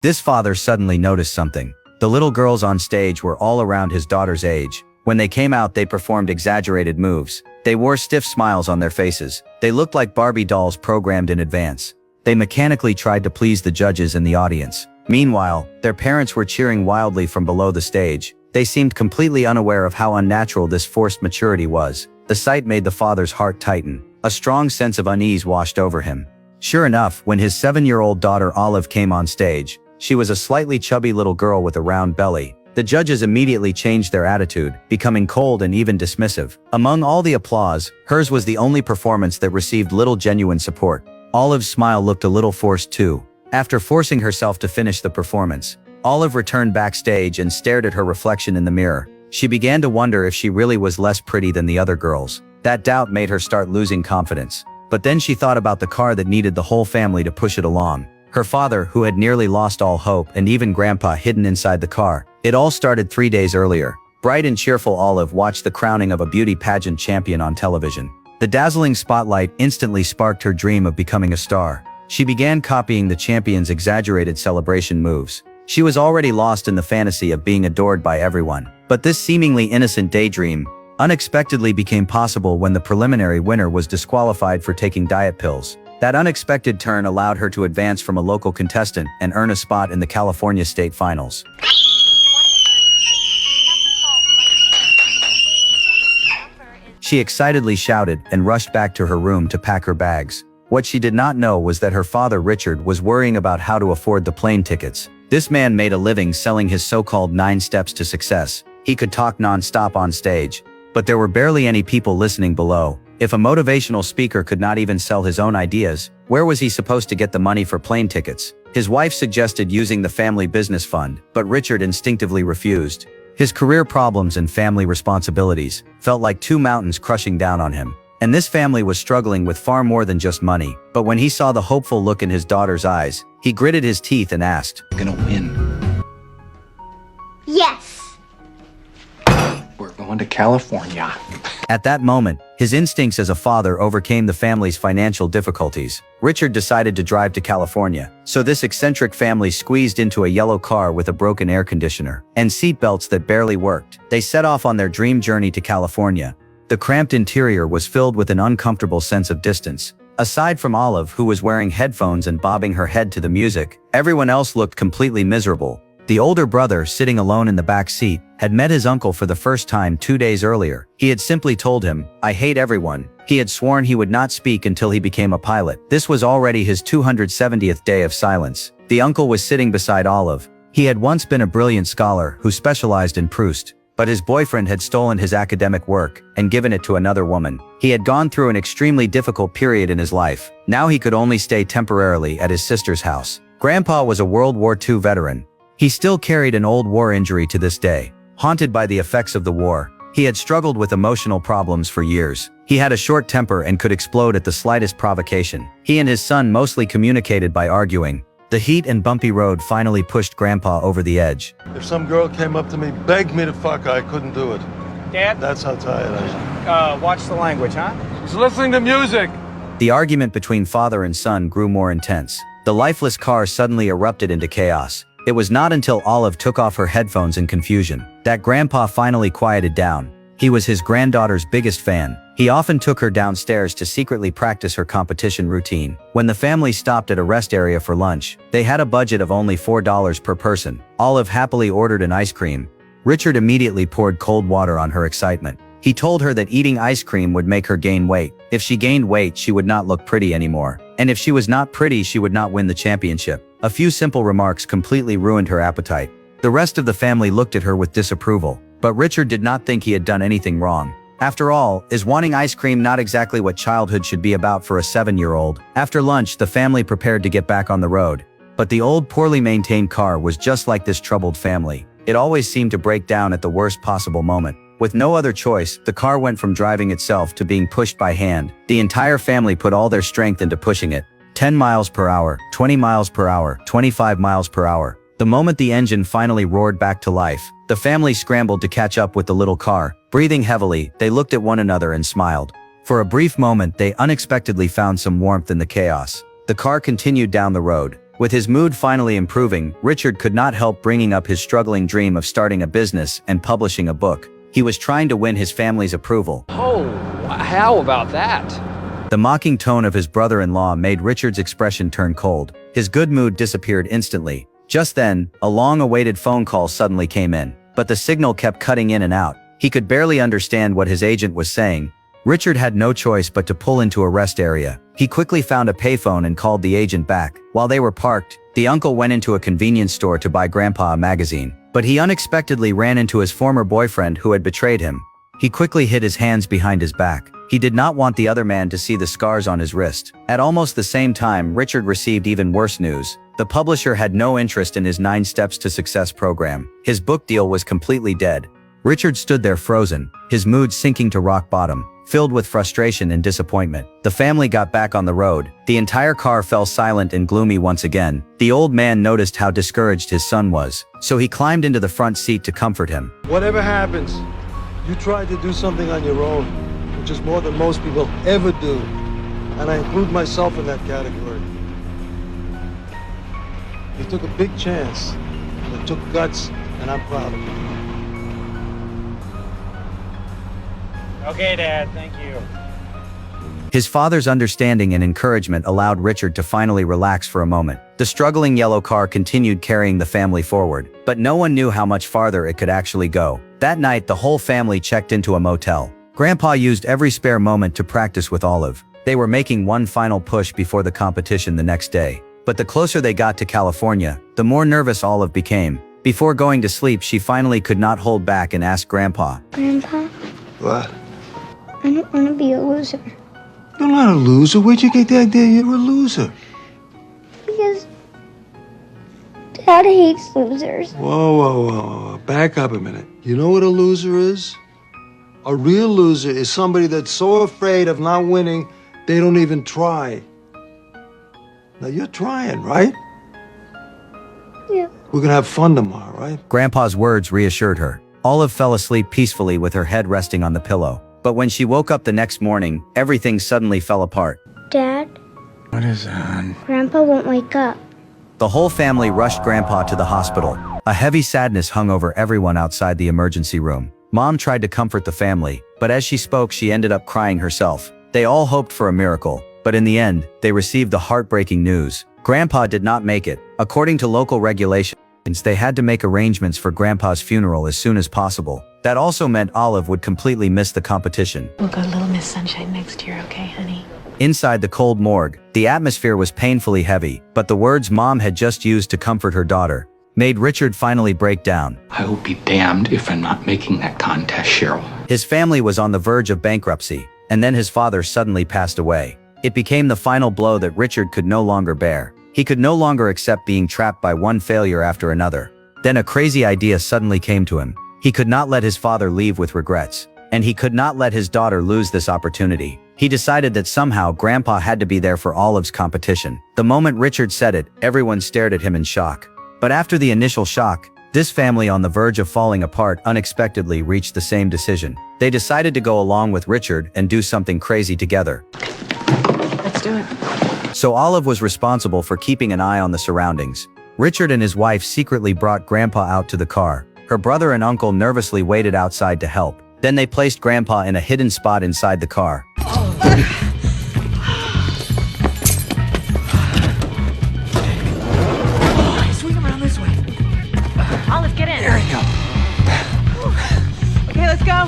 This father suddenly noticed something. The little girls on stage were all around his daughter's age. When they came out, they performed exaggerated moves. They wore stiff smiles on their faces. They looked like Barbie dolls programmed in advance. They mechanically tried to please the judges and the audience. Meanwhile, their parents were cheering wildly from below the stage. They seemed completely unaware of how unnatural this forced maturity was. The sight made the father's heart tighten. A strong sense of unease washed over him. Sure enough, when his 7-year-old daughter Olive came on stage, she was a slightly chubby little girl with a round belly. The judges immediately changed their attitude, becoming cold and even dismissive. Among all the applause, hers was the only performance that received little genuine support. Olive's smile looked a little forced too. After forcing herself to finish the performance, Olive returned backstage and stared at her reflection in the mirror. She began to wonder if she really was less pretty than the other girls. That doubt made her start losing confidence. But then she thought about the car that needed the whole family to push it along. Her father, who had nearly lost all hope, and even Grandpa hidden inside the car. It all started 3 days earlier. Bright and cheerful Olive watched the crowning of a beauty pageant champion on television. The dazzling spotlight instantly sparked her dream of becoming a star. She began copying the champion's exaggerated celebration moves. She was already lost in the fantasy of being adored by everyone. But this seemingly innocent daydream unexpectedly became possible when the preliminary winner was disqualified for taking diet pills. That unexpected turn allowed her to advance from a local contestant and earn a spot in the California state finals. She excitedly shouted and rushed back to her room to pack her bags. What she did not know was that her father Richard was worrying about how to afford the plane tickets. This man made a living selling his so-called 9 steps to success. He could talk non-stop on stage, but there were barely any people listening below. If a motivational speaker could not even sell his own ideas, where was he supposed to get the money for plane tickets? His wife suggested using the family business fund, but Richard instinctively refused. His career problems and family responsibilities felt like 2 mountains crushing down on him. And this family was struggling with far more than just money. But when he saw the hopeful look in his daughter's eyes, he gritted his teeth and asked, "We're gonna win." Yes. We're going to California. At that moment, his instincts as a father overcame the family's financial difficulties. Richard decided to drive to California. So this eccentric family squeezed into a yellow car with a broken air conditioner and seatbelts that barely worked. They set off on their dream journey to California. The cramped interior was filled with an uncomfortable sense of distance. Aside from Olive, who was wearing headphones and bobbing her head to the music, everyone else looked completely miserable. The older brother, sitting alone in the back seat, had met his uncle for the first time 2 days earlier. He had simply told him, "I hate everyone." He had sworn he would not speak until he became a pilot. This was already his 270th day of silence. The uncle was sitting beside Olive. He had once been a brilliant scholar who specialized in Proust. But his boyfriend had stolen his academic work and given it to another woman. He had gone through an extremely difficult period in his life. Now he could only stay temporarily at his sister's house. Grandpa was a World War II veteran. He still carried an old war injury to this day. Haunted by the effects of the war, he had struggled with emotional problems for years. He had a short temper and could explode at the slightest provocation. He and his son mostly communicated by arguing. The heat and bumpy road finally pushed Grandpa over the edge. If some girl came up to me, begged me to fuck her, I couldn't do it. Dad? That's how tired I am. Watch the language, huh? He's listening to music. The argument between father and son grew more intense. The lifeless car suddenly erupted into chaos. It was not until Olive took off her headphones in confusion that Grandpa finally quieted down. He was his granddaughter's biggest fan. He often took her downstairs to secretly practice her competition routine. When the family stopped at a rest area for lunch, they had a budget of only $4 per person. Olive happily ordered an ice cream. Richard immediately poured cold water on her excitement. He told her that eating ice cream would make her gain weight. If she gained weight, she would not look pretty anymore. And if she was not pretty, she would not win the championship. A few simple remarks completely ruined her appetite. The rest of the family looked at her with disapproval. But Richard did not think he had done anything wrong. After all, is wanting ice cream not exactly what childhood should be about for a 7-year-old? After lunch, the family prepared to get back on the road. But the old, poorly maintained car was just like this troubled family. It always seemed to break down at the worst possible moment. With no other choice, the car went from driving itself to being pushed by hand. The entire family put all their strength into pushing it. 10 miles per hour, 20 miles per hour, 25 miles per hour. The moment the engine finally roared back to life, the family scrambled to catch up with the little car. Breathing heavily, they looked at one another and smiled. For a brief moment, they unexpectedly found some warmth in the chaos. The car continued down the road. With his mood finally improving, Richard could not help bringing up his struggling dream of starting a business and publishing a book. He was trying to win his family's approval. Oh, how about that? The mocking tone of his brother-in-law made Richard's expression turn cold. His good mood disappeared instantly. Just then, a long-awaited phone call suddenly came in, but the signal kept cutting in and out. He could barely understand what his agent was saying. Richard had no choice but to pull into a rest area. He quickly found a payphone and called the agent back. While they were parked, the uncle went into a convenience store to buy Grandpa a magazine. But he unexpectedly ran into his former boyfriend who had betrayed him. He quickly hid his hands behind his back. He did not want the other man to see the scars on his wrist. At almost the same time, Richard received even worse news. The publisher had no interest in his 9 Steps to Success program. His book deal was completely dead. Richard stood there frozen, his mood sinking to rock bottom, filled with frustration and disappointment. The family got back on the road. The entire car fell silent and gloomy once again. The old man noticed how discouraged his son was, so he climbed into the front seat to comfort him. Whatever happens, you tried to do something on your own, which is more than most people ever do. And I include myself in that category. You took a big chance, and it took guts, and I'm proud of you. Okay, Dad, thank you. His father's understanding and encouragement allowed Richard to finally relax for a moment. The struggling yellow car continued carrying the family forward, but no one knew how much farther it could actually go. That night, the whole family checked into a motel. Grandpa used every spare moment to practice with Olive. They were making one final push before the competition the next day. But the closer they got to California, the more nervous Olive became. Before going to sleep, she finally could not hold back and asked Grandpa, Grandpa, What? I don't want to be a loser. You're not a loser. Where'd you get the idea you're a loser? Because Dad hates losers. Whoa. Back up a minute. You know what a loser is? A real loser is somebody that's so afraid of not winning, they don't even try. Now, you're trying, right? Yeah. We're gonna have fun tomorrow, right? Grandpa's words reassured her. Olive fell asleep peacefully with her head resting on the pillow. But when she woke up the next morning, everything suddenly fell apart. Dad, What is that? Grandpa won't wake up. The whole family rushed Grandpa to the hospital. A heavy sadness hung over everyone outside the emergency room. Mom tried to comfort the family, but as she spoke, she ended up crying herself. They all hoped for a miracle, but in the end, they received the heartbreaking news. Grandpa did not make it. According to local regulations, they had to make arrangements for Grandpa's funeral as soon as possible. That also meant Olive would completely miss the competition. We'll go to Little Miss Sunshine next year, okay, honey? Inside the cold morgue, the atmosphere was painfully heavy, but the words Mom had just used to comfort her daughter made Richard finally break down. I will be damned if I'm not making that contest, Cheryl. His family was on the verge of bankruptcy, and then his father suddenly passed away. It became the final blow that Richard could no longer bear. He could no longer accept being trapped by one failure after another. Then a crazy idea suddenly came to him. He could not let his father leave with regrets, and he could not let his daughter lose this opportunity. He decided that somehow Grandpa had to be there for Olive's competition. The moment Richard said it, everyone stared at him in shock. But after the initial shock, this family on the verge of falling apart unexpectedly reached the same decision. They decided to go along with Richard and do something crazy together. Let's do it. So Olive was responsible for keeping an eye on the surroundings. Richard and his wife secretly brought Grandpa out to the car. Her brother and uncle nervously waited outside to help. Then they placed Grandpa in a hidden spot inside the car. Swing around this way. Olive, get in. There you go. Okay, let's go.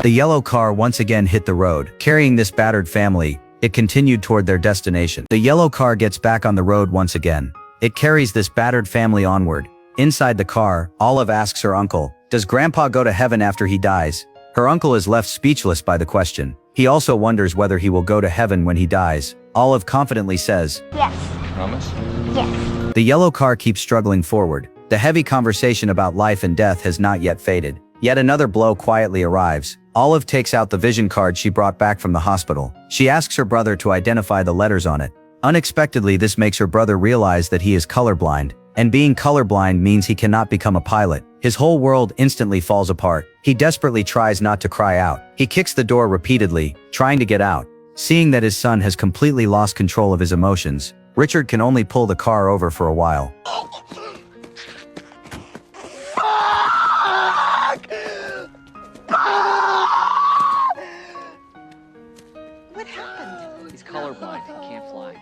The yellow car once again hit the road. Carrying this battered family, it continued toward their destination. The yellow car gets back on the road once again. It carries this battered family onward. Inside the car, Olive asks her uncle, "Does Grandpa go to heaven after he dies?" Her uncle is left speechless by the question. He also wonders whether he will go to heaven when he dies. Olive confidently says, Yes. Promise? Yes. The yellow car keeps struggling forward. The heavy conversation about life and death has not yet faded. Yet another blow quietly arrives. Olive takes out the vision card she brought back from the hospital. She asks her brother to identify the letters on it. Unexpectedly, this makes her brother realize that he is colorblind, and being colorblind means he cannot become a pilot. His whole world instantly falls apart. He desperately tries not to cry out. He kicks the door repeatedly, trying to get out. Seeing that his son has completely lost control of his emotions, Richard can only pull the car over for a while. What happened? He's colorblind. He can't fly.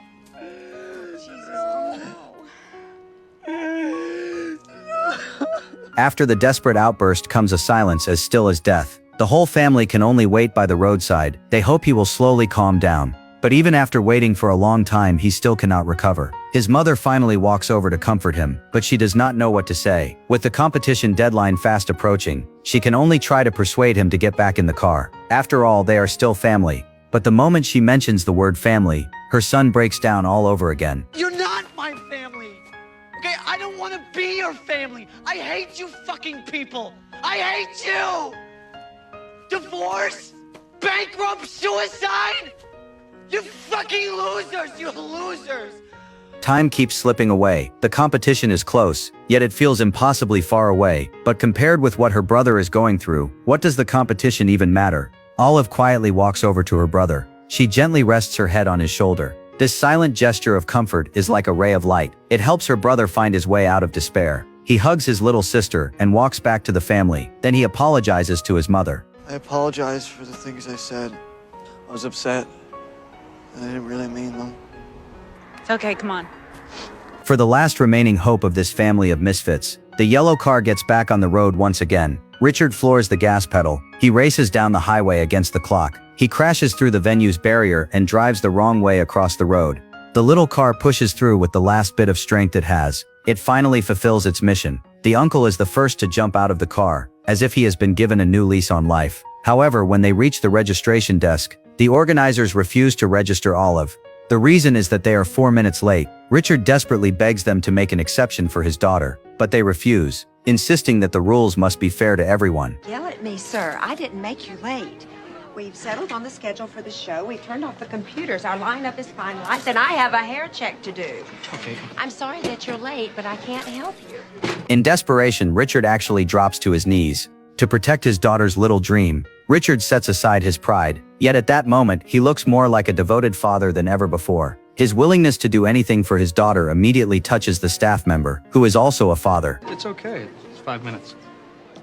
After the desperate outburst comes a silence as still as death. The whole family can only wait by the roadside. They hope he will slowly calm down. But even after waiting for a long time, he still cannot recover. His mother finally walks over to comfort him, but she does not know what to say. With the competition deadline fast approaching, she can only try to persuade him to get back in the car. After all, they are still family. But the moment she mentions the word family, her son breaks down all over again. You're not my family. Okay, I don't want to be your family. I hate you fucking people. I hate you. Divorce? Bankrupt? Suicide? You fucking losers, you losers. Time keeps slipping away. The competition is close, yet it feels impossibly far away. But compared with what her brother is going through, what does the competition even matter? Olive quietly walks over to her brother. She gently rests her head on his shoulder. This silent gesture of comfort is like a ray of light. It helps her brother find his way out of despair. He hugs his little sister and walks back to the family. Then he apologizes to his mother. I apologize for the things I said. I was upset, and I didn't really mean them. It's okay, come on. For the last remaining hope of this family of misfits, the yellow car gets back on the road once again. Richard floors the gas pedal. He races down the highway against the clock. He crashes through the venue's barrier and drives the wrong way across the road. The little car pushes through with the last bit of strength it has. It finally fulfills its mission. The uncle is the first to jump out of the car, as if he has been given a new lease on life. However, when they reach the registration desk, the organizers refuse to register Olive. The reason is that they are 4 minutes late. Richard desperately begs them to make an exception for his daughter, but they refuse, insisting that the rules must be fair to everyone. Yell at me, sir. I didn't make you late. We've settled on the schedule for the show. We've turned off the computers. Our lineup is finalized, and I have a hair check to do. Okay. I'm sorry that you're late, but I can't help you. In desperation, Richard actually drops to his knees. To protect his daughter's little dream, Richard sets aside his pride. Yet at that moment, he looks more like a devoted father than ever before. His willingness to do anything for his daughter immediately touches the staff member, who is also a father. It's okay. It's 5 minutes.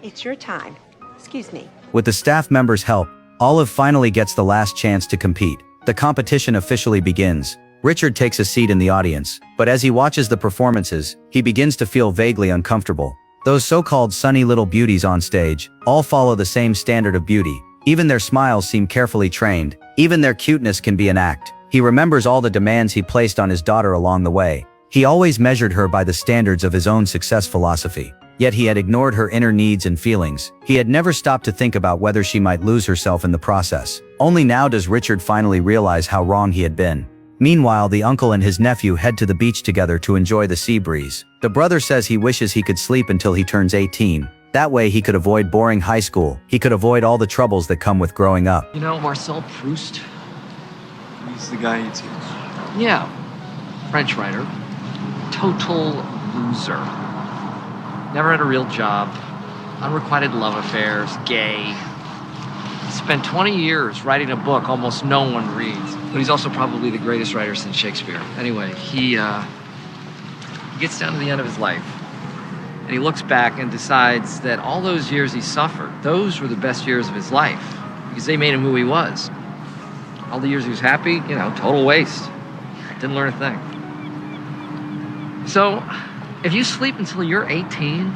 It's your time. Excuse me. With the staff member's help, Olive finally gets the last chance to compete. The competition officially begins. Richard takes a seat in the audience, but as he watches the performances, he begins to feel vaguely uncomfortable. Those so-called sunny little beauties on stage all follow the same standard of beauty. Even their smiles seem carefully trained. Even their cuteness can be an act. He remembers all the demands he placed on his daughter along the way. He always measured her by the standards of his own success philosophy. Yet he had ignored her inner needs and feelings. He had never stopped to think about whether she might lose herself in the process. Only now does Richard finally realize how wrong he had been. Meanwhile, the uncle and his nephew head to the beach together to enjoy the sea breeze. The brother says he wishes he could sleep until he turns 18. That way he could avoid boring high school. He could avoid all the troubles that come with growing up. You know Marcel Proust? He's the guy you teach. Yeah. French writer. Total loser. Never had a real job. Unrequited love affairs. Gay. He spent 20 years writing a book almost no one reads. But he's also probably the greatest writer since Shakespeare. Anyway, he gets down to the end of his life. And he looks back and decides that all those years he suffered, those were the best years of his life. Because they made him who he was. All the years he was happy, total waste. Didn't learn a thing. So, if you sleep until you're 18,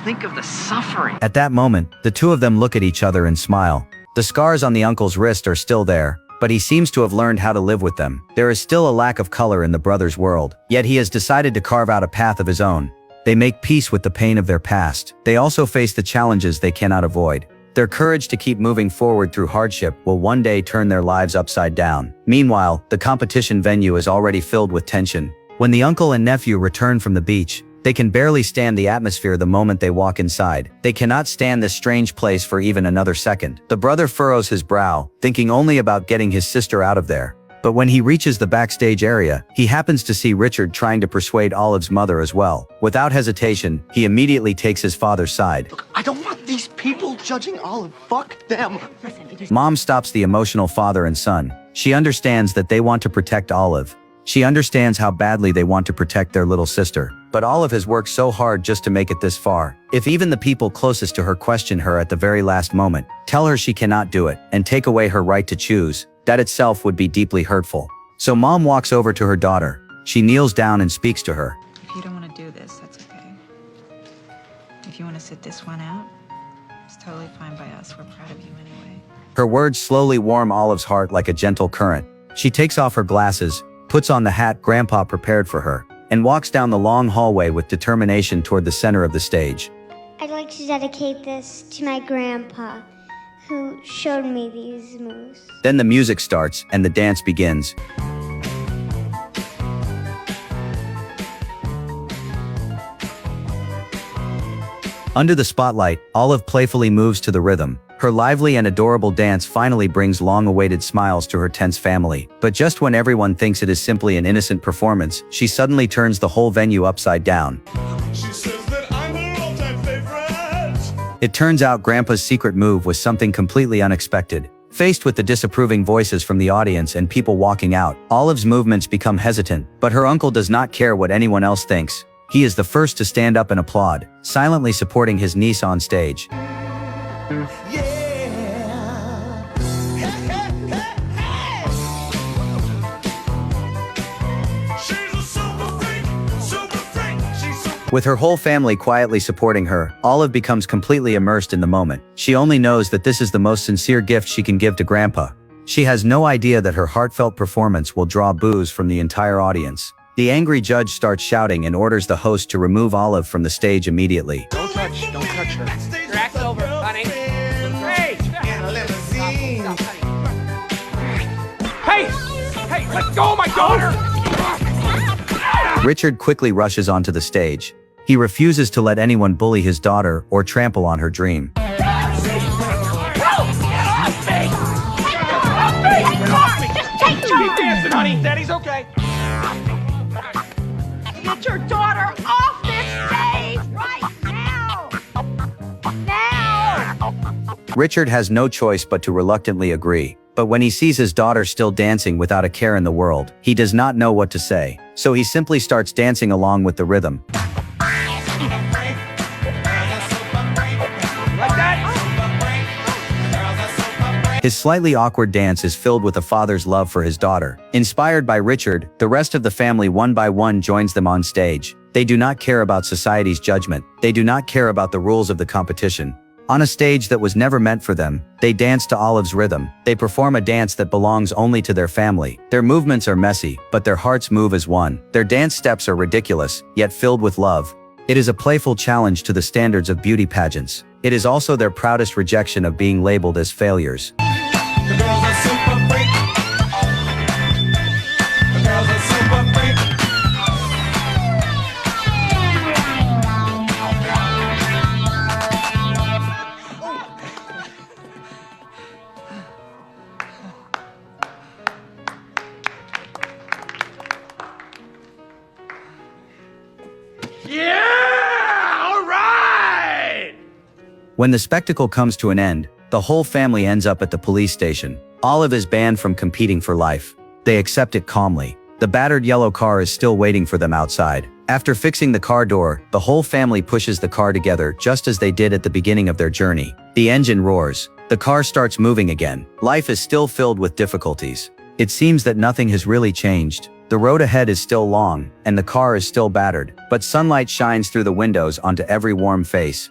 think of the suffering. At that moment, the two of them look at each other and smile. The scars on the uncle's wrist are still there, but he seems to have learned how to live with them. There is still a lack of color in the brother's world, yet he has decided to carve out a path of his own. They make peace with the pain of their past. They also face the challenges they cannot avoid. Their courage to keep moving forward through hardship will one day turn their lives upside down. Meanwhile, the competition venue is already filled with tension. When the uncle and nephew return from the beach, they can barely stand the atmosphere the moment they walk inside. They cannot stand this strange place for even another second. The brother furrows his brow, thinking only about getting his sister out of there. But when he reaches the backstage area, he happens to see Richard trying to persuade Olive's mother as well. Without hesitation, he immediately takes his father's side. Look, I don't want these people judging Olive. Fuck them. Mom stops the emotional father and son. She understands that they want to protect Olive. She understands how badly they want to protect their little sister. But Olive has worked so hard just to make it this far. If even the people closest to her question her at the very last moment, tell her she cannot do it, and take away her right to choose, that itself would be deeply hurtful. So Mom walks over to her daughter. She kneels down and speaks to her. If you don't want to do this, that's okay. If you want to sit this one out, it's totally fine by us. We're proud of you anyway. Her words slowly warm Olive's heart like a gentle current. She takes off her glasses, puts on the hat Grandpa prepared for her, and walks down the long hallway with determination toward the center of the stage. I'd like to dedicate this to my grandpa, who showed me these moves. Then the music starts and the dance begins. Under the spotlight, Olive playfully moves to the rhythm. Her lively and adorable dance finally brings long-awaited smiles to her tense family. But just when everyone thinks it is simply an innocent performance, she suddenly turns the whole venue upside down. She says that I'm her all-time favorite. It turns out Grandpa's secret move was something completely unexpected. Faced with the disapproving voices from the audience and people walking out, Olive's movements become hesitant, but her uncle does not care what anyone else thinks. He is the first to stand up and applaud, silently supporting his niece on stage. With her whole family quietly supporting her, Olive becomes completely immersed in the moment. She only knows that this is the most sincere gift she can give to Grandpa. She has no idea that her heartfelt performance will draw boos from the entire audience. The angry judge starts shouting and orders the host to remove Olive from the stage immediately. Don't touch her. Your act's over, honey. Hey! Hey, let go of my daughter! Richard quickly rushes onto the stage. He refuses to let anyone bully his daughter or trample on her dream. Just take charge! Keep dancing, honey. Daddy's okay. Get your daughter off this stage right now! Now! Richard has no choice but to reluctantly agree. But when he sees his daughter still dancing without a care in the world, he does not know what to say. So he simply starts dancing along with the rhythm. His slightly awkward dance is filled with a father's love for his daughter. Inspired by Richard, the rest of the family one by one joins them on stage. They do not care about society's judgment. They do not care about the rules of the competition. On a stage that was never meant for them, they dance to Olive's rhythm. They perform a dance that belongs only to their family. Their movements are messy, but their hearts move as one. Their dance steps are ridiculous, yet filled with love. It is a playful challenge to the standards of beauty pageants. It is also their proudest rejection of being labeled as failures. The girls are super freak. The girls are super freak. Yeah! All right! When the spectacle comes to an end, the whole family ends up at the police station. Olive is banned from competing for life. They accept it calmly. The battered yellow car is still waiting for them outside. After fixing the car door, the whole family pushes the car together just as they did at the beginning of their journey. The engine roars. The car starts moving again. Life is still filled with difficulties. It seems that nothing has really changed. The road ahead is still long, and the car is still battered, but sunlight shines through the windows onto every warm face.